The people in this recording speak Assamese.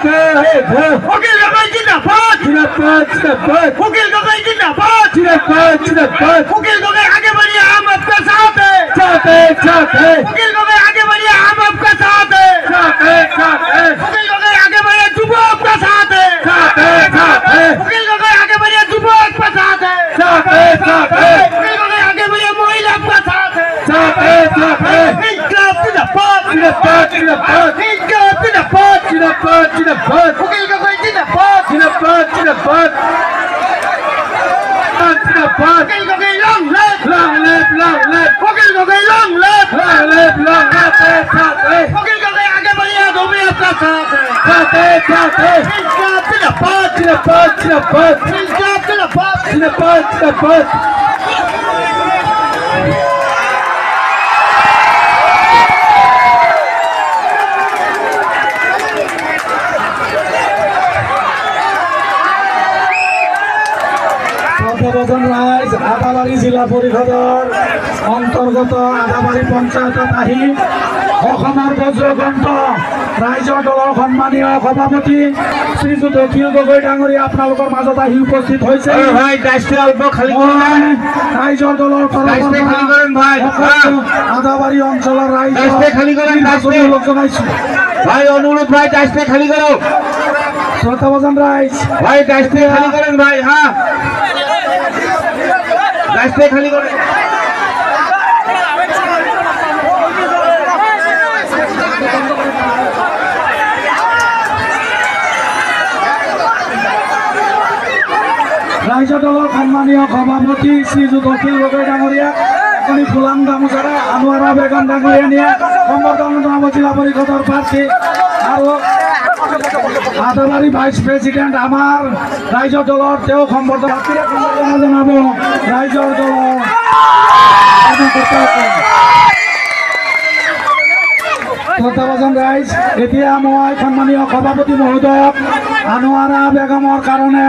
ফকির কাকাই জিন্দাবাদ ফকির কাকাই জিন্দাবাদ फकीर को आगे बढ़िए हम आपके साथ है फकीर को आगे बढ़िए हम आपके साथ है फकीर को आगे बढ़िए जुबो आपके साथ है फकीर को आगे बढ़िए जुबो आपके साथ है फकीर को आगे बढ़िए महिला आपके साथ है इंकलाब जिंदाबाद फकीर को जिंदाबाद Fokil ko kay long left Fokil ko kay long left Fokil ko kay आगे बढ़िए धोबी आपका साथ है इंकलाब जिंदाबाद রাইজ আদাবাড়ি জিলা পৰিষদৰ অন্তৰ্গত আদাবাড়ি পঞ্চায়তত আহি অসমৰ বজ্ৰকণ্ঠ ৰাইজৰ দলৰ সন্মানীয় সভাপতি শ্ৰীযুত অখিল গগৈ ডাঙৰীয়া আপোনালোকৰ মাজত আহি উপস্থিত হৈছে। ৰাইজৰ দলৰ আদাবাড়ি অঞ্চলৰ ৰাইজ জনাইছো ভাই অনুৰোধ ভাই ডাষ্টে খালি কৰো শ্ৰদ্ধাভাজন ৰাইজ ভাই ডাষ্টে খালি কৰেন ভাই হ্যাঁ ৰাস্তায় খালি কৰে ৰাইজৰ দলৰ সন্মানীয় সভাপতি শ্ৰীযুত অখিল গগৈ ডাঙৰীয়া এখনি ফুলাম গামোচাৰে আনোৱাৰা বেগম ডাঙৰীয়া নিয়ে সম্বৰ্ধনা জনাব জিলা পৰিষদৰ প্ৰাৰ্থী আৰু আদাবাড়ি ভাইস প্ৰেসিডেন্ট আমাৰ ৰাইজৰ দলৰ তেওঁ সম্বৰ্ধনা জনাব ৰাইজৰ দলৰ শ্ৰদ্ধাভাজন ৰাইজ। এতিয়া মই সন্মানীয় সভাপতি মহোদয়ক আনোৱাৰা বেগমৰ কাৰণে